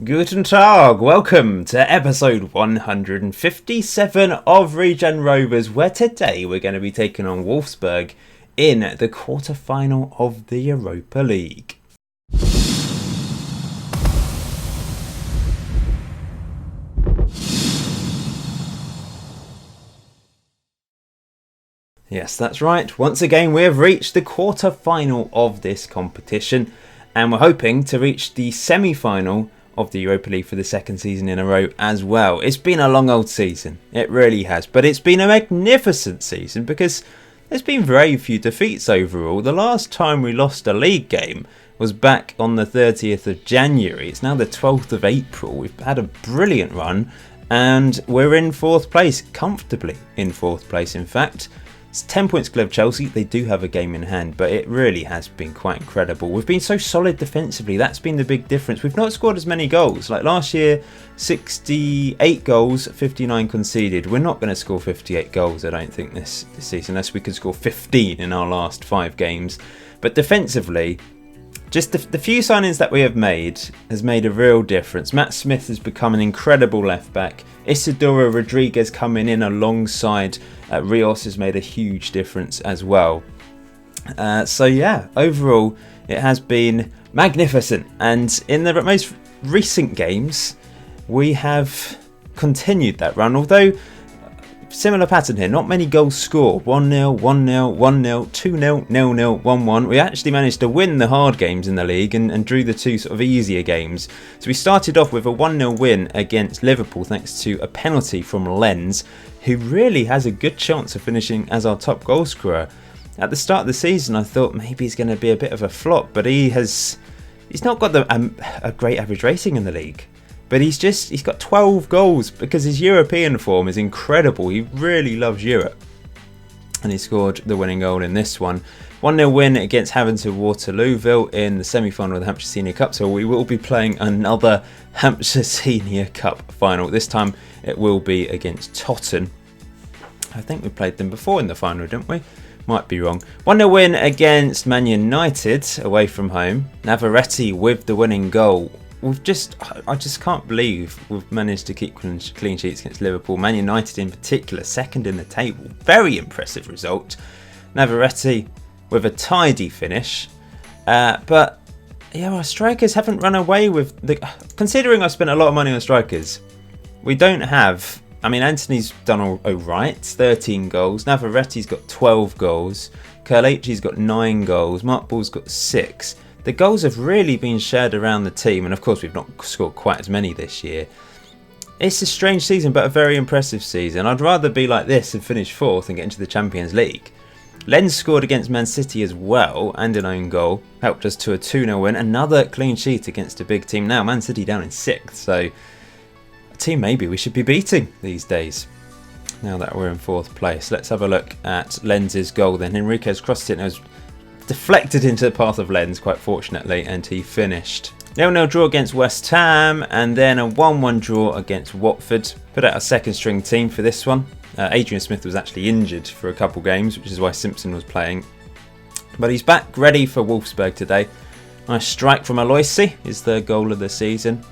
Guten Tag, welcome to episode 157 of Regen Rovers, where today we're going to be taking on Wolfsburg in the quarter-final of the Europa League. Yes, that's right. Once again, we have reached the quarter-final of this competition, and we're hoping to reach the semi-final of the Europa League for the second season in a row as well. It's been a long old season, it really has, but it's been a magnificent season because there's been very few defeats overall. The last time we lost a league game was back on the 30th of January. It's now the 12th of April. We've had a brilliant run and we're in fourth place, comfortably in fourth place in fact. It's 10 points clear of Chelsea. They do have a game in hand, but it really has been quite incredible. We've been so solid defensively. That's been the big difference. We've not scored as many goals. Like last year, 68 goals, 59 conceded. We're not going to score 58 goals, I don't think, this season, unless we could score 15 in our last 5 games. But defensively, just the few signings that we have made has made a real difference. Matt Smith has become an incredible left back. Isidoro Rodriguez coming in alongside Rios has made a huge difference as well. So yeah, overall it has been magnificent. And in the most recent games, we have continued that run. Although, similar pattern here, not many goals scored. 1-0, 1-0, 1-0, 2-0, 0-0, 1-1. We actually managed to win the hard games in the league and drew the two sort of easier games. So we started off with a 1-0 win against Liverpool thanks to a penalty from Lens, who really has a good chance of finishing as our top goal scorer. At the start of the season I thought maybe he's going to be a bit of a flop, but he's not got a great average rating in the league. But he's got 12 goals because his European form is incredible. He really loves Europe. And he scored the winning goal in this one. 1-0 win against Havant Waterlooville in the semi-final of the Hampshire Senior Cup. So we will be playing another Hampshire Senior Cup final. This time it will be against Totten. I think we played them before in the final, didn't we? Might be wrong. 1-0 win against Man United away from home. Navarrete with the winning goal. I just can't believe we've managed to keep clean sheets against Liverpool. Man United in particular, second in the table. Very impressive result. Navarrete with a tidy finish. But yeah, our strikers haven't run away with the... Considering I spent a lot of money on strikers, we don't have... I mean, Anthony's done all right, 13 goals. Navarrete's got 12 goals. Kelechi's got 9 goals. Mark Ball's got 6. The goals have really been shared around the team, and of course we've not scored quite as many this year. It's a strange season, but a very impressive season. I'd rather be like this and finish 4th and get into the Champions League. Lens scored against Man City as well, and an own goal. Helped us to a 2-0 win. Another clean sheet against a big team now. Man City down in 6th, so a team maybe we should be beating these days, now that we're in 4th place. Let's have a look at Lens's goal then. Henriquez crossed it and it was deflected into the path of Lens, quite fortunately, and he finished. 0-0 draw against West Ham, and then a 1-1 draw against Watford. Put out a second string team for this one. Adrian Smith was actually injured for a couple games, which is why Simpson was playing. But he's back ready for Wolfsburg today. Nice strike from Aloisi is the goal of the season.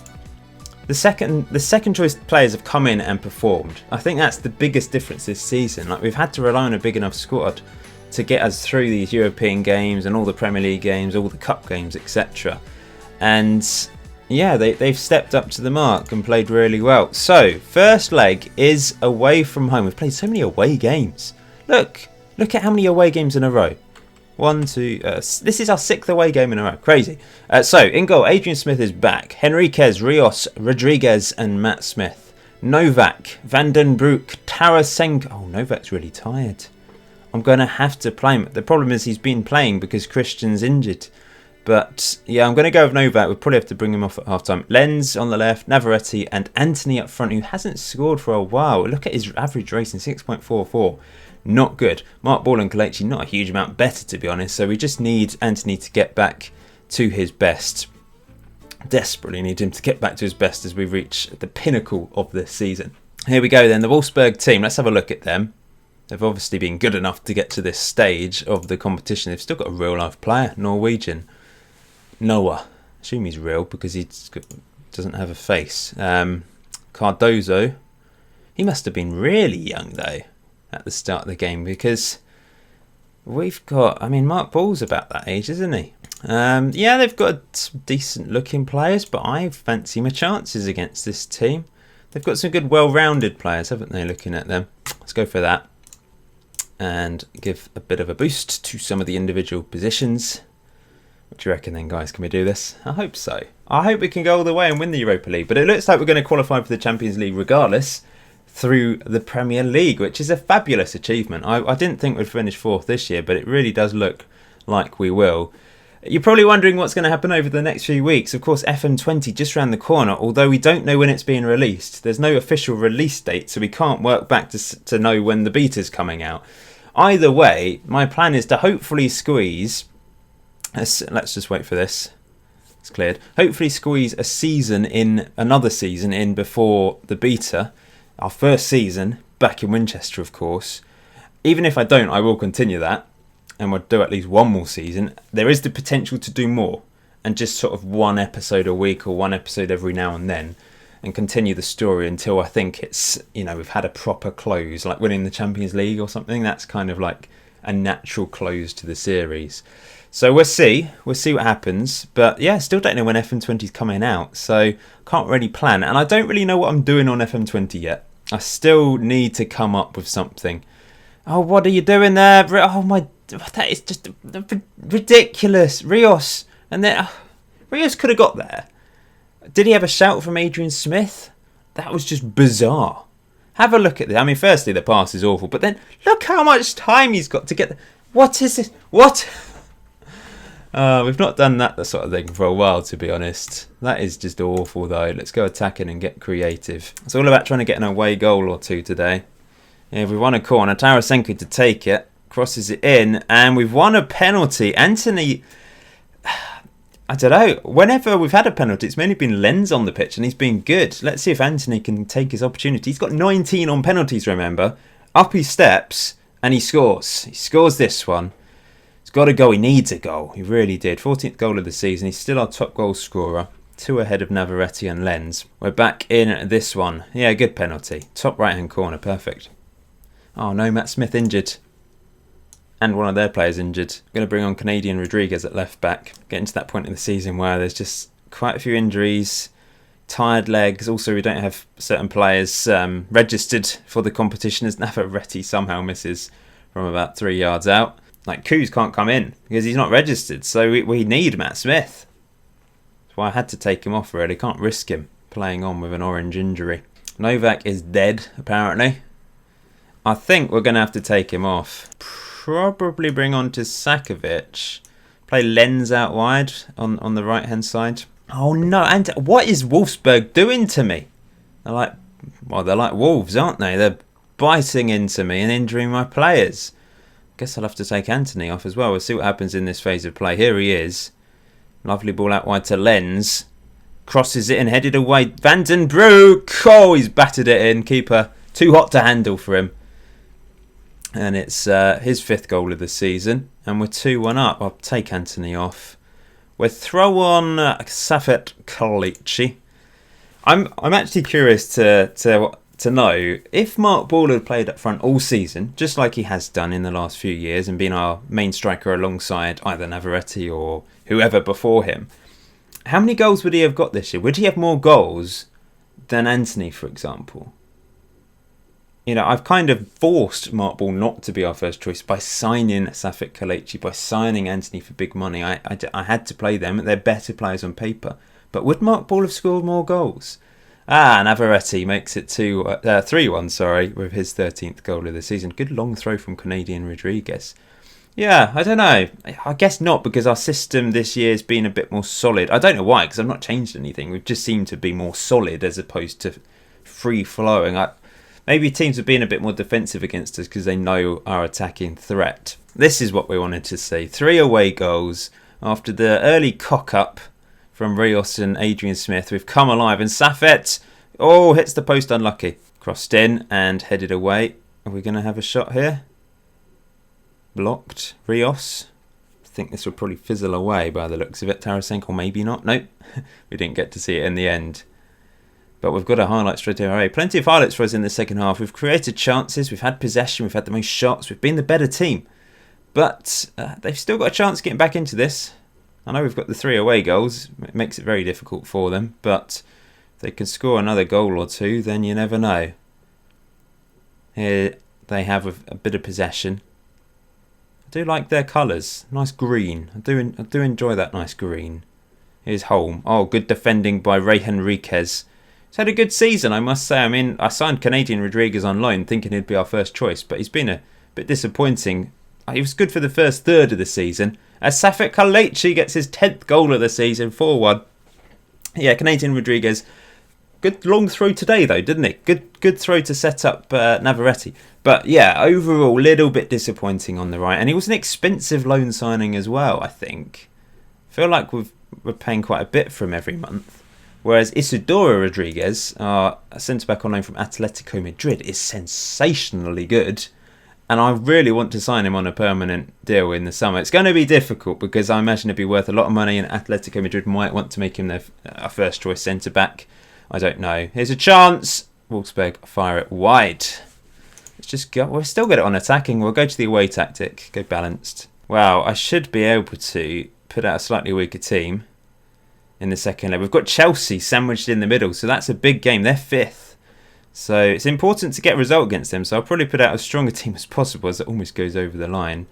The second choice players have come in and performed. I think that's the biggest difference this season. Like, we've had to rely on a big enough squad to get us through these European games and all the Premier League games, all the cup games, etc. And yeah, they've stepped up to the mark and played really well. So, first leg is away from home. We've played so many away games. Look at how many away games in a row. 1, 2, this is our 6th away game in a row. Crazy. So, in goal, Adrian Smith is back. Henriquez, Rios, Rodriguez and Matt Smith. Novak, Van den Broek, Tarasenko. Oh, Novak's really tired. I'm going to have to play him. The problem is he's been playing because Christian's injured. But yeah, I'm going to go with Novak. We'll probably have to bring him off at half-time. Lens on the left, Navarrete and Anthony up front, who hasn't scored for a while. Look at his average rating, 6.44. Not good. Mark Ball and Kelechi, not a huge amount better, to be honest. So we just need Anthony to get back to his best. Desperately need him to get back to his best as we reach the pinnacle of this season. Here we go then, the Wolfsburg team. Let's have a look at them. They've obviously been good enough to get to this stage of the competition. They've still got a real life player, Norwegian. Noah. I assume he's real because he's got doesn't have a face. Cardozo, he must have been really young though at the start of the game, because we've got, I mean, Mark Ball's about that age, isn't he? Yeah, they've got some decent looking players, but I fancy my chances against this team. They've got some good well-rounded players, haven't they, looking at them? Let's go for that and give a bit of a boost to some of the individual positions. What do you reckon then, guys? Can we do this? I hope so. I hope we can go all the way and win the Europa League, but it looks like we're going to qualify for the Champions League regardless through the Premier League, which is a fabulous achievement. I didn't think we'd finish 4th this year, but it really does look like we will. You're probably wondering what's going to happen over the next few weeks. Of course, FM20 just round the corner, although we don't know when it's being released. There's no official release date, so we can't work back to know when the beta's coming out. Either way, my plan is to hopefully squeeze... Let's just wait for this. It's cleared. Hopefully squeeze another season in before the beta. Our first season, back in Winchester, of course. Even if I don't, I will continue that. And we'll do at least one more season. There is the potential to do more. And just sort of one episode a week or one episode every now and then. And continue the story until I think it's, we've had a proper close. Like winning the Champions League or something. That's kind of like a natural close to the series. So we'll see. We'll see what happens. But yeah, still don't know when FM20 is coming out. So can't really plan. And I don't really know what I'm doing on FM20 yet. I still need to come up with something. Oh, what are you doing there? Oh my... That is just ridiculous. Rios. And then Rios could have got there. Did he have a shout from Adrian Smith? That was just bizarre. Have a look at this. I mean, firstly, the pass is awful. But then look how much time he's got to get there. What is this? What? We've not done that sort of thing for a while, to be honest. That is just awful, though. Let's go attacking and get creative. It's all about trying to get an away goal or two today. Yeah, we've won a corner. Tarasenko to take it. Crosses it in, and we've won a penalty. Anthony, I don't know, whenever we've had a penalty, it's mainly been Lenz on the pitch, and he's been good. Let's see if Anthony can take his opportunity. He's got 19 on penalties, remember. Up he steps, and he scores. He scores this one. He's got to go. He needs a goal. He really did. 14th goal of the season. He's still our top goal scorer. 2 ahead of Navarrete and Lenz. We're back in this one. Yeah, good penalty. Top right-hand corner. Perfect. Oh, no, Matt Smith injured. And one of their players injured. Going to bring on Canadian Rodriguez at left back. Getting to that point in the season where there's just quite a few injuries, tired legs. Also, we don't have certain players registered for the competition, as Navarrete somehow misses from about 3 yards out. Like, Kuz can't come in because he's not registered. So we need Matt Smith. That's why I had to take him off, really. Can't risk him playing on with an orange injury. Novak is dead, apparently. I think we're going to have to take him off. Probably bring on to Sakovic. Play Lenz out wide on the right hand side. Oh no! And what is Wolfsburg doing to me? They're like wolves, aren't they? They're biting into me and injuring my players. Guess I'll have to take Anthony off as well. We'll see what happens in this phase of play. Here he is. Lovely ball out wide to Lenz. Crosses it and headed away. Van den Broek. Oh, he's battered it in. Keeper too hot to handle for him. And it's his 5th goal of the season. And we're 2-1 up. I'll take Anthony off. We'll throw on Safet Kalichi. I'm actually curious to know if Mark Ball had played up front all season, just like he has done in the last few years, and been our main striker alongside either Navarrete or whoever before him. How many goals would he have got this year? Would he have more goals than Anthony, for example? I've kind of forced Mark Ball not to be our first choice by signing Safet Kalichi, by signing Anthony for big money. I had to play them. They're better players on paper. But would Mark Ball have scored more goals? Navarrete makes it 3-1, with his 13th goal of the season. Good long throw from Canadian Rodriguez. Yeah, I don't know. I guess not, because our system this year has been a bit more solid. I don't know why, because I've not changed anything. We've just seemed to be more solid as opposed to free-flowing. Maybe teams have been a bit more defensive against us because they know our attacking threat. This is what we wanted to see. 3 away goals after the early cock-up from Rios and Adrian Smith. We've come alive, and Safet, hits the post, unlucky. Crossed in and headed away. Are we going to have a shot here? Blocked. Rios. think this will probably fizzle away by the looks of it. Tarasenko, maybe not. Nope, we didn't get to see it in the end. But we've got a highlight straight away. Plenty of highlights for us in the second half. We've created chances, we've had possession, we've had the most shots, we've been the better team. But they've still got a chance of getting back into this. I know we've got the 3 away goals. It makes it very difficult for them. But if they can score another goal or 2, then you never know. Here they have a bit of possession. I do like their colours. Nice green. I do enjoy that nice green. Here's Holm. Oh, good defending by Regen Rovers. He's had a good season, I must say. I mean, I signed Canadian Rodriguez on loan thinking he'd be our first choice, but he's been a bit disappointing. He was good for the first third of the season. As Safet Kalechi gets his 10th goal of the season, 4-1. Yeah, Canadian Rodriguez. Good long throw today, though, didn't it? Good throw to set up Navarrete. But yeah, overall, little bit disappointing on the right. And he was an expensive loan signing as well, I think. I feel like we're paying quite a bit for him every month. Whereas Isidoro Rodriguez, a centre-back on loan from Atletico Madrid, is sensationally good. And I really want to sign him on a permanent deal in the summer. It's going to be difficult because I imagine it'd be worth a lot of money and Atletico Madrid might want to make him their first choice centre-back. I don't know. Here's a chance. Wolfsburg fire it wide. Let's just go. We've still got it on attacking. We'll go to the away tactic. Go balanced. Wow, I should be able to put out a slightly weaker team in the second leg. We've got Chelsea sandwiched in the middle, so that's a big game. They're 5th. So it's important to get a result against them. So I'll probably put out as strong a team as possible as it almost goes over the line.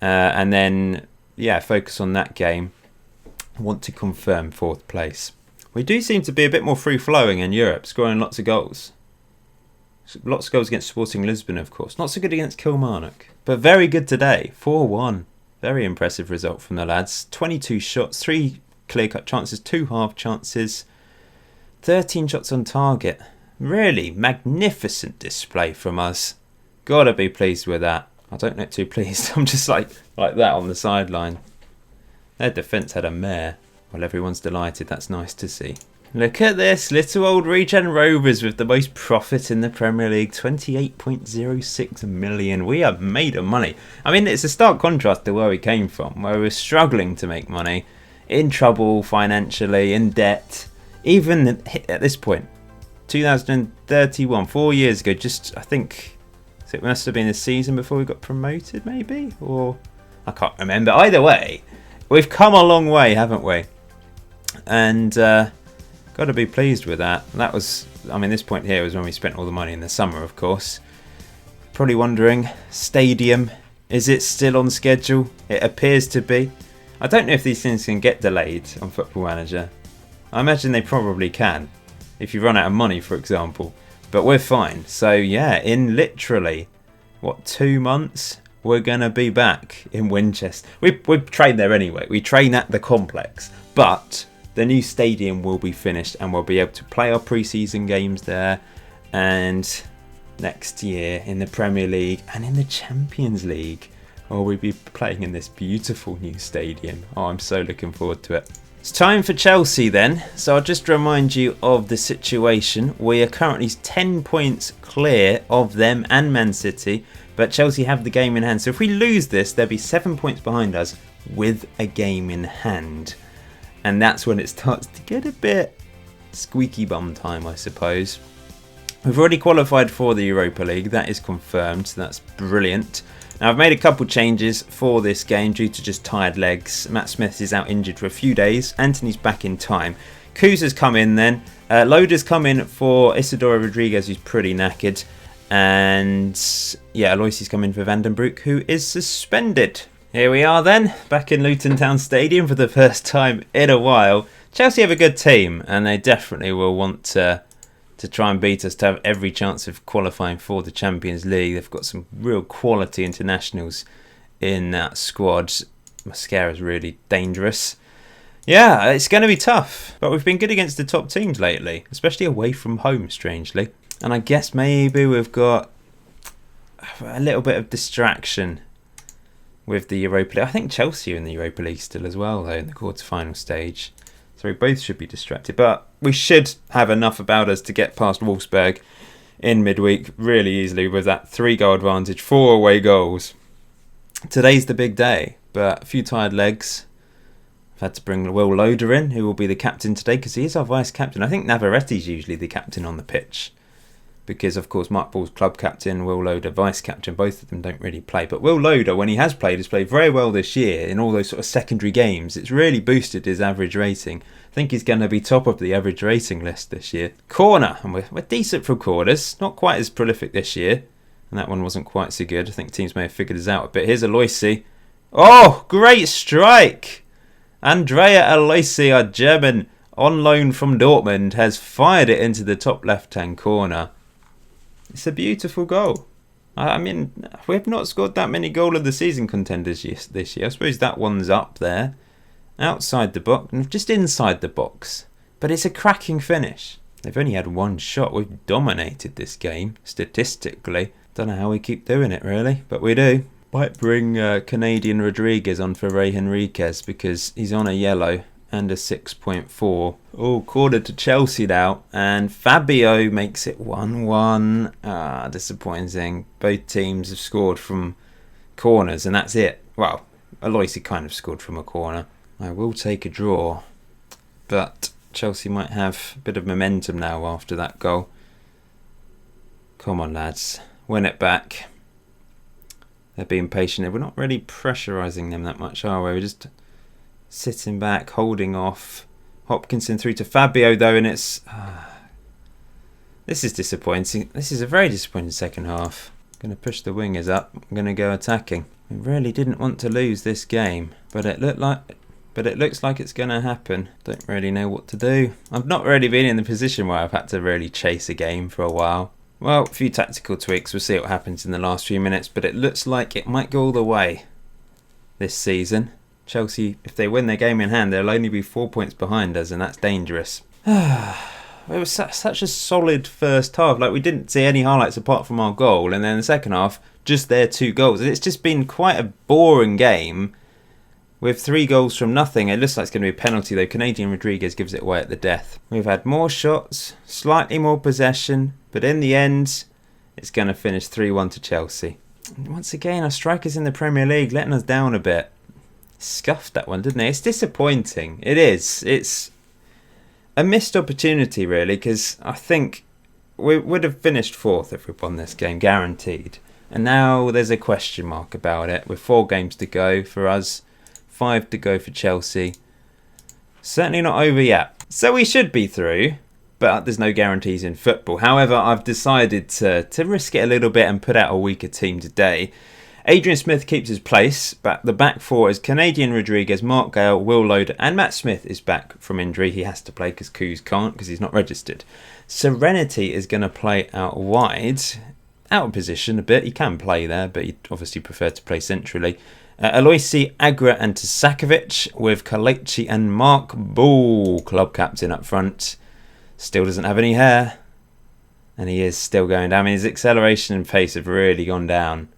And then, yeah, focus on that game. I want to confirm 4th place. We do seem to be a bit more free-flowing in Europe, scoring lots of goals. Lots of goals against Sporting Lisbon, of course. Not so good against Kilmarnock, but very good today. 4-1. Very impressive result from the lads. 22 shots, 3 clear-cut chances, 2 half chances, 13 shots on target. Really magnificent display from us. Gotta be pleased with that. I don't look too pleased. I'm just like that on the sideline. Their defence had a mare. Well, everyone's delighted. That's nice to see. Look at this. Little old Regen Rovers with the most profit in the Premier League. 28.06 million. We have made of money. I mean, it's a stark contrast to where we came from, where we were struggling to make money, in trouble financially, in debt. Even at this point, 2031, 4 years ago, I think it must have been a season before we got promoted, maybe? Or I can't remember. Either way, we've come a long way, haven't we? And got to be pleased with that. That was, I mean, this point here was when we spent all the money in the summer, of course. Probably wondering, stadium, is it still on schedule? It appears to be. I don't know if these things can get delayed on Football Manager. I imagine they probably can, if you run out of money, for example. But we're fine. So yeah, in literally, 2 months, we're going to be back in Winchester. We train there anyway. We train at the complex. But the new stadium will be finished and we'll be able to play our pre-season games there. And next year in the Premier League and in the Champions League, we'll be playing in this beautiful new stadium. Oh, I'm so looking forward to it. It's time for Chelsea then. So I'll just remind you of the situation. We are currently 10 points clear of them and Man City, but Chelsea have the game in hand. So if we lose this, they'll be 7 points behind us with a game in hand. And that's when it starts to get a bit squeaky bum time, I suppose. We've already qualified for the Europa League. That is confirmed. So that's brilliant. Now, I've made a couple changes for this game due to just tired legs. Matt Smith is out injured for a few days. Anthony's back in time. Kuz has come in then. Loader's come in for Isidoro Rodriguez, who's pretty knackered. And yeah, Aloysi's come in for Vandenbroek, who is suspended. Here we are then, back in Luton Town Stadium for the first time in a while. Chelsea have a good team, and they definitely will want to try and beat us to have every chance of qualifying for the Champions League. They've got some real quality internationals in that squad. Mascara's really dangerous. Yeah, it's going to be tough, but we've been good against the top teams lately, especially away from home, strangely. And I guess maybe we've got a little bit of distraction with the Europa League. I think Chelsea are in the Europa League still as well, though, in the quarter-final stage. So we both should be distracted. But we should have enough about us to get past Wolfsburg in midweek really easily with that 3-goal advantage, 4 away goals. Today's the big day. but a few tired legs. I've had to bring Will Loader in, who will be the captain today, because he is our vice-captain. I think Navarretti's usually the captain on the pitch, because, of course, Mark Ball's club captain, Will Loader vice-captain. Both of them don't really play. But Will Loader, when he has played very well this year in all those sort of secondary games. It's really boosted his average rating. I think he's going to be top of the average rating list this year. Corner, and we're decent from corners. Not quite as prolific this year. And that one wasn't quite so good. I think teams may have figured us out a bit. Here's Aloisi. Oh, great strike! Andrea Aloisi, our German on loan from Dortmund, has fired it into the top left-hand corner. It's a beautiful goal. I mean, we've not scored that many goal of the season contenders this year. I suppose that one's up there. Outside the box, just inside the box. But it's a cracking finish. They've only had one shot. We've dominated this game, statistically. Don't know how we keep doing it, really, but we do. Might bring Canadian Rodriguez on for Regen Rovers because he's on a yellow and a 6.4. Oh, corner to Chelsea now, and Fabio makes it 1-1. Disappointing. Both teams have scored from corners, and that's it. Well, Aloisi kind of scored from a corner. I will take a draw, but Chelsea might have a bit of momentum now after that goal. Come on, lads. Win it back. They're being patient. We're not really pressurising them that much, are we? We're just sitting back, holding off. Hopkinson through to Fabio, though, and it's... this is disappointing. This is a very disappointing second half. I'm going to push the wingers up. I'm going to go attacking. We really didn't want to lose this game, but it looks like it's going to happen. Don't really know what to do. I've not really been in the position where I've had to really chase a game for a while. Well, a few tactical tweaks. We'll see what happens in the last few minutes, but it looks like it might go all the way this season. Chelsea, if they win their game in hand, they'll only be 4 points behind us, and that's dangerous. It was such a solid first half. Like, we didn't see any highlights apart from our goal, and then the second half, just their 2 goals. It's just been quite a boring game with 3 goals from nothing. It looks like it's going to be a penalty, though. Canadian Rodriguez gives it away at the death. We've had more shots, slightly more possession, but in the end, it's going to finish 3-1 to Chelsea. And once again, our strikers in the Premier League letting us down a bit. Scuffed that one, didn't he? It's disappointing. It is. It's a missed opportunity, really, because I think we would have finished 4th if we'd won this game, guaranteed. And now there's a question mark about it, with 4 games to go for us, 5 to go for Chelsea. Certainly not over yet. So we should be through, but there's no guarantees in football. However, I've decided to risk it a little bit and put out a weaker team today. Adrian Smith keeps his place, but the back 4 is Canadian Rodriguez, Mark Gale, Will Loader, and Matt Smith is back from injury. He has to play because Kuz can't because he's not registered. Serenity is going to play out wide, out of position a bit. He can play there, but he'd obviously prefer to play centrally. Aloisi, Agra and Tasakovic with Kalechi and Mark Ball, club captain up front. Still doesn't have any hair, and he is still going down. I mean, his acceleration and pace have really gone down.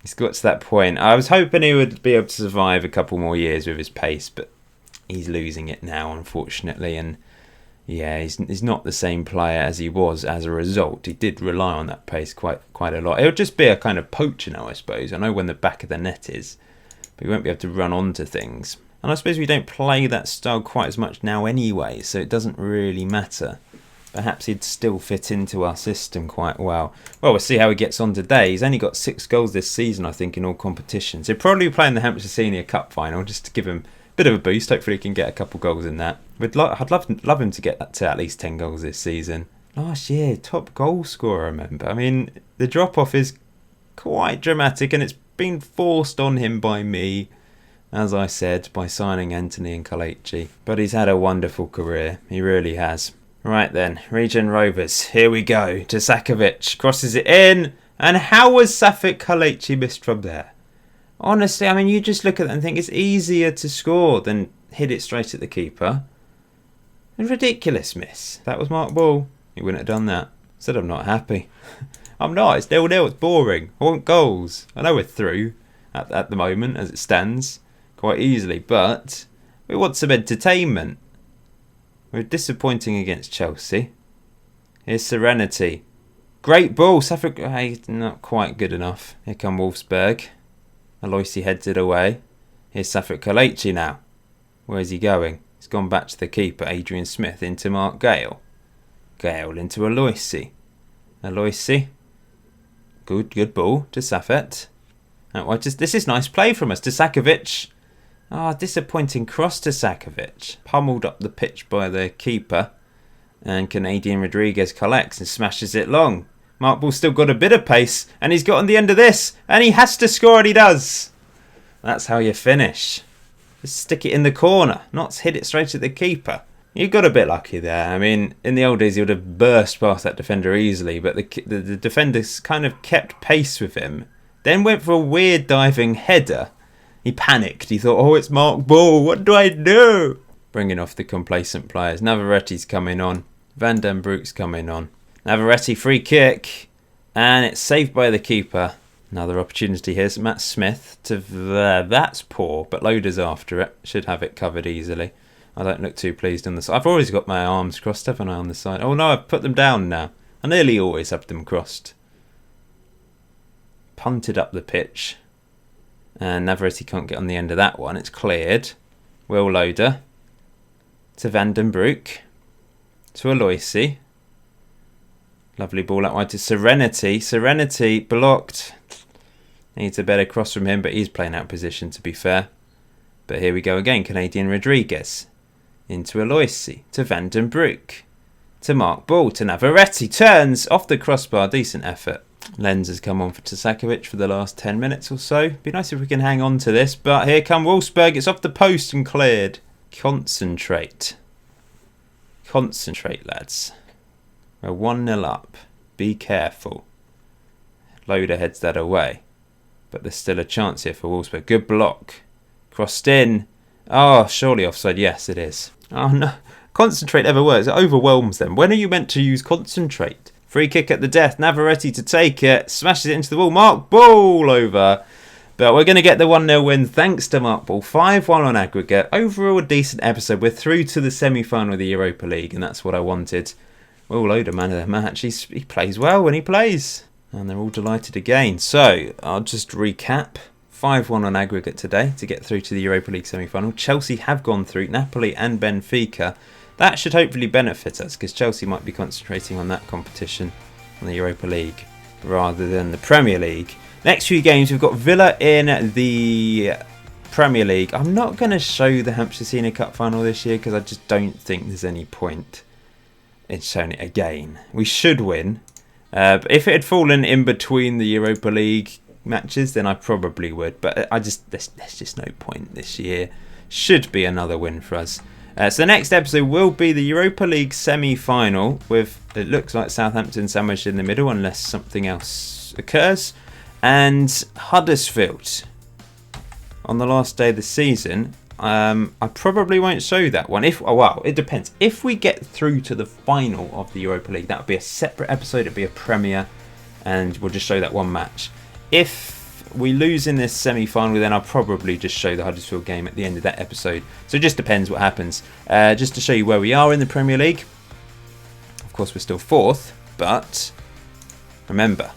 He's got to that point. I was hoping he would be able to survive a couple more years with his pace, but he's losing it now, unfortunately. And yeah, he's not the same player as he was as a result. He did rely on that pace quite a lot. It would just be a kind of poacher now, I suppose. I know when the back of the net is, but he won't be able to run onto things. And I suppose we don't play that style quite as much now anyway, so it doesn't really matter. Perhaps he'd still fit into our system quite well. Well, we'll see how he gets on today. He's only got 6 goals this season, I think, in all competitions. He'll probably be playing the Hampshire Senior Cup final just to give him a bit of a boost. Hopefully he can get a couple goals in that. I'd love him to get that to at least 10 goals this season. Last year, top goal scorer, I remember. I mean, the drop-off is quite dramatic, and it's been forced on him by me, as I said, by signing Anthony and Kalechi. But he's had a wonderful career. He really has. Right then, Regen Rovers, here we go. Tasakovic crosses it in, and how was Safik Kalechi missed from there? Honestly, I mean, you just look at that and think it's easier to score than hit it straight at the keeper. A ridiculous miss. That was Mark Ball. He wouldn't have done that. Said I'm not happy. I'm not. It's 0-0. It's boring. I want goals. I know we're through at the moment as it stands quite easily, but we want some entertainment. We're disappointing against Chelsea. Here's Serenity. Great ball. Safik, not quite good enough. Here come Wolfsburg. Aloisi heads it away. Here's Safet Kalechi now. Where's he going? He's gone back to the keeper, Adrian Smith, into Mark Gale. Gale into Aloisi. Aloisi. Good ball to Safet. This is nice play from us. To Sakovic. Disappointing cross to Sakovic. Pummeled up the pitch by the keeper. And Canadian Rodriguez collects and smashes it long. Mark Ball's still got a bit of pace. And he's got on the end of this. And he has to score, and he does. That's how you finish. Just stick it in the corner. Not hit it straight at the keeper. You got a bit lucky there. I mean, in the old days, he would have burst past that defender easily. But the defenders kind of kept pace with him. Then went for a weird diving header. He panicked. He thought, oh, it's Mark Ball. What do I do? Bringing off the complacent players. Navarrette's coming on. Van den Broek's coming on. Navarrete free kick. And it's saved by the keeper. Another opportunity here. Matt Smith to that's poor. But Loader's after it. Should have it covered easily. I don't look too pleased on the side. I've always got my arms crossed, haven't I, on the side? Oh no, I've put them down now. I nearly always have them crossed. Punted up the pitch. And Navarrete can't get on the end of that one. It's cleared. Will Loader. To Van den Broek. To Aloisi. Lovely ball out wide to Serenity. Serenity blocked. Needs a better cross from him, but he's playing out of position, to be fair. But here we go again. Canadian Rodriguez. Into Aloisi. To Van den Broek. To Mark Ball. To Navarrete. Turns off the crossbar. Decent effort. Lenz has come on for Tasakovic for the last 10 minutes or so. Be nice if we can hang on to this. But here come Wolfsburg. It's off the post and cleared. Concentrate. Concentrate, lads. We're 1-0 up. Be careful. Loader heads that away. But there's still a chance here for Wolfsburg. Good block. Crossed in. Oh, surely offside. Yes, it is. Oh, no. Concentrate ever works. It overwhelms them. When are you meant to use concentrate? Free kick at the death. Navarrete to take it. Smashes it into the wall. Mark Ball over. But we're going to get the 1-0 win thanks to Mark Ball. 5-1 on aggregate. Overall a decent episode. We're through to the semi-final of the Europa League. And that's what I wanted. Will Loader, man of the match. He plays well when he plays. And they're all delighted again. So, I'll just recap. 5-1 on aggregate today to get through to the Europa League semi-final. Chelsea have gone through. Napoli and Benfica. That should hopefully benefit us because Chelsea might be concentrating on that competition on the Europa League rather than the Premier League. Next few games, we've got Villa in the Premier League. I'm not going to show the Hampshire Senior Cup final this year because I just don't think there's any point in showing it again. We should win. But if it had fallen in between the Europa League matches, then I probably would. But there's just no point this year. Should be another win for us. So the next episode will be the Europa League semi-final with, it looks like Southampton sandwiched in the middle unless something else occurs. And Huddersfield on the last day of the season. I probably won't show that one. It depends. If we get through to the final of the Europa League, that would be a separate episode. It would be a premiere and we'll just show that one match. If we lose in this semi-final, then I'll probably just show the Huddersfield game at the end of that episode. So it just depends what happens. Just to show you where we are in the Premier League. Of course, we're still 4th, but remember,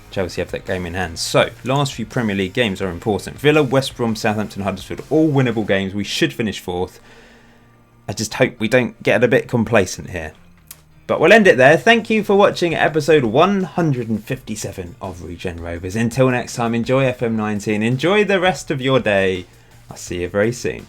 Chelsea have that game in hand. So, last few Premier League games are important. Villa, West Brom, Southampton, Huddersfield, all winnable games. We should finish 4th. I just hope we don't get a bit complacent here. But we'll end it there. Thank you for watching episode 157 of Regen Rovers. Until next time, enjoy FM19. Enjoy the rest of your day. I'll see you very soon.